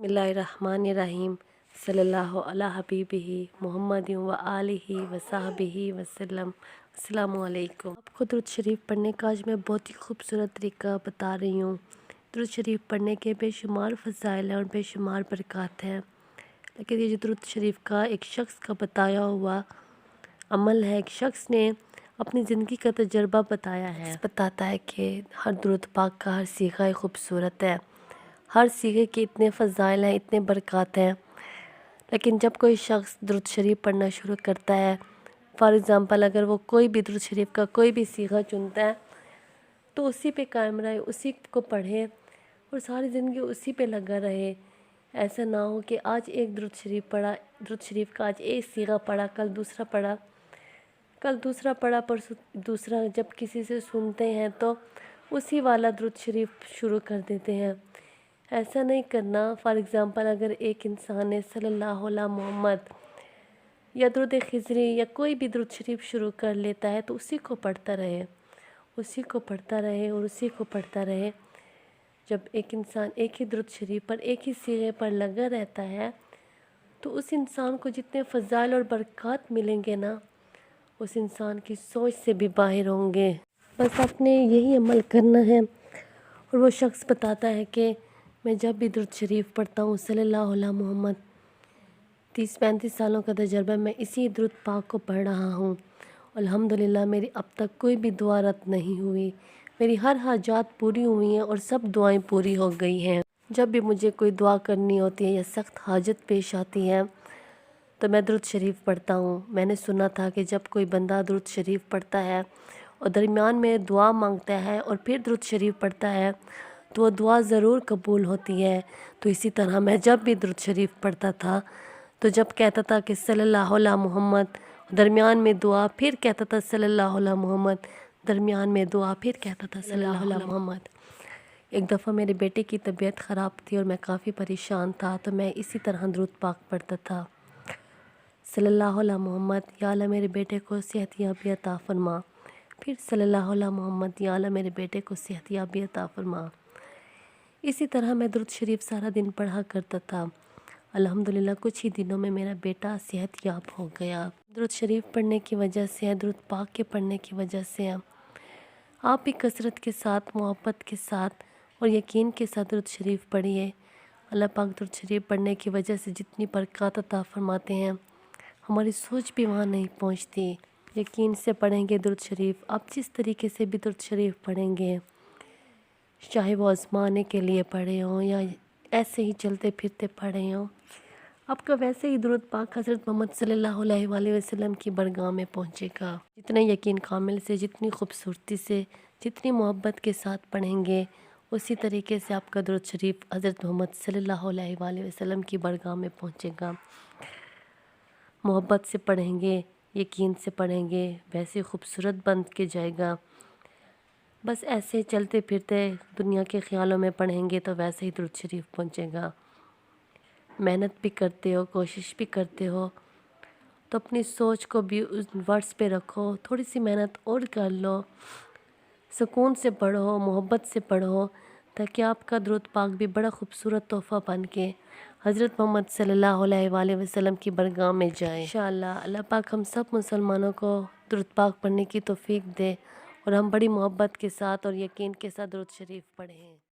बिस्मिल्लाहिर्रहमानिर्रहीम सल्लल्लाहु अला हबीबिही मुहम्मद व आलिही व साहबिही वसल्लम। अस्सलामु अलैकुम। आपको दुरूद शरीफ पढ़ने का आज मैं बहुत ही खूबसूरत तरीका बता रही हूँ। दुरूद शरीफ पढ़ने के बेशुमार फ़ज़ाइल हैं और बेशुमार बरक़ात हैं, लेकिन ये जो दुरूद शरीफ का एक शख्स का बताया हुआ अमल है, एक शख्स ने अपनी ज़िंदगी का तजर्बा बताया है। बताता है कि हर दुरूद पाक का हर सीगा खूबसूरत है, हर सीगे के इतने फ़ज़ाइल हैं, इतने बरक़ात हैं, लेकिन जब कोई शख्स दुरूद शरीफ पढ़ना शुरू करता है, फ़ॉर एग्ज़ाम्पल अगर वो कोई भी दुरूद शरीफ का कोई भी सीगा चुनता है तो उसी पे कायम रहे, उसी को पढ़े और सारी ज़िंदगी उसी पे लगा रहे। ऐसा ना हो कि आज एक दुरूद शरीफ पढ़ा, दुरूद शरीफ का आज एक सीगा पढ़ा, कल दूसरा पढ़ा, कल दूसरा पढ़ा, परसों दूसरा। जब किसी से सुनते हैं तो उसी वाला दुरूद शरीफ शुरू कर देते हैं। ऐसा नहीं करना। फ़ॉर एग्ज़ाम्पल अगर एक इंसान ने सल्लल्लाहु अला मोहम्मद या दुरूद खिज़री या कोई भी दुरूद शरीफ शुरू कर लेता है तो उसी को पढ़ता रहे, उसी को पढ़ता रहे और उसी को पढ़ता रहे। जब एक इंसान एक ही दुरूद शरीफ पर एक ही सीगे पर लगा रहता है तो उस इंसान को जितने फ़ज़ाइल और बरक़ात मिलेंगे ना, उस इंसान की सोच से भी बाहर होंगे। बस आपने यही अमल करना है। और वो शख्स बताता है कि मैं जब भी दुरूद शरीफ पढ़ता हूँ सल्लल्लाहु अला मोहम्मद, 30-35 सालों का तजर्बा, मैं इसी दुरूद पाक को पढ़ रहा हूँ। अल्हम्दुलिल्लाह मेरी अब तक कोई भी दुआ रद्द नहीं हुई, मेरी हर हाजात पूरी हुई हैं और सब दुआएं पूरी हो गई हैं। जब भी मुझे कोई दुआ करनी होती है या सख्त हाजत पेश आती है तो मैं दुरूद शरीफ पढ़ता हूँ। मैंने सुना था कि जब कोई बंदा दुरूद शरीफ पढ़ता है और दरमियान में दुआ मांगता है और फिर दुरूद शरीफ पढ़ता है तो वो दुआ ज़रूर कबूल होती है। तो इसी तरह मैं जब भी दुरूद शरीफ पढ़ता था तो जब कहता था कि सल्लल्लाहु अला मोहम्मद, दरमियान में दुआ, फिर कहता था सल्लल्लाहु अला मोहम्मद, दरमियान में दुआ, फिर कहता था सल्लल्लाहु अला मोहम्मद। एक दफ़ा मेरे बेटे की तबीयत ख़राब थी और मैं काफ़ी परेशान था, तो मैं इसी तरह दुरूद पाक पढ़ता था, सल्लल्लाहु अला मोहम्मद, या अल्लाह मेरे बेटे को सेहतियाबी अता फ़रमा। फिर सल्लल्लाहु अला मोहम्मद, या अल्लाह मेरे बेटे को सेहतियाबी अता फ़रमा। इसी तरह मैं दुरूद शरीफ सारा दिन पढ़ा करता था। अल्हम्दुलिल्लाह कुछ ही दिनों में मेरा बेटा सेहतयाब हो गया। दुरूद शरीफ पढ़ने की वजह से, दुरूद पाक के पढ़ने की वजह से आप भी कसरत के साथ, मोहब्बत के साथ और यकीन के साथ दुरूद शरीफ पढ़िए। अल्लाह पाक दुरूद शरीफ पढ़ने की वजह से जितनी बरक़ात अता फ़रमाते हैं, हमारी सोच भी वहाँ नहीं पहुँचती। यकीन से पढ़ेंगे दुरूद शरीफ, आप जिस तरीके से भी दुरूद शरीफ पढ़ेंगे, चाहे वो आज़माने के लिए पढ़े हों या ऐसे ही चलते फिरते पढ़े हों, आपका वैसे ही दुरूद पाक हज़रत मोहम्मद सल्लल्लाहु अलैहि वसल्लम की बरगाह में पहुँचेगा। जितने यकीन कामिल से, जितनी खूबसूरती से, जितनी मोहब्बत के साथ पढ़ेंगे, उसी तरीके से आपका दुरूद शरीफ हज़रत मोहम्मद सल्लल्लाहु अलैहि वसल्लम की बरगाह में पहुँचेगा। मोहब्बत से पढ़ेंगे, यकीन से पढ़ेंगे, वैसे खूबसूरत बन के जाएगा। बस ऐसे चलते फिरते दुनिया के ख़्यालों में पढ़ेंगे तो वैसे ही दुरूद शरीफ पहुँचेगा। मेहनत भी करते हो, कोशिश भी करते हो तो अपनी सोच को भी उस वर्ड्स पे रखो, थोड़ी सी मेहनत और कर लो, सुकून से पढ़ो, मोहब्बत से पढ़ो, ताकि आपका दुरूद पाक भी बड़ा खूबसूरत तोहफ़ा बन के हज़रत मोहम्मद सल्लल्लाहु अलैहि वसल्लम की बरगाह में जाए। इंशाअल्लाह अल्लाह पाक हम सब मुसलमानों को दुरूद पाक पढ़ने की तौफ़ीक दे और हम बड़ी मोहब्बत के साथ और यकीन के साथ दुरूद शरीफ पढ़ें।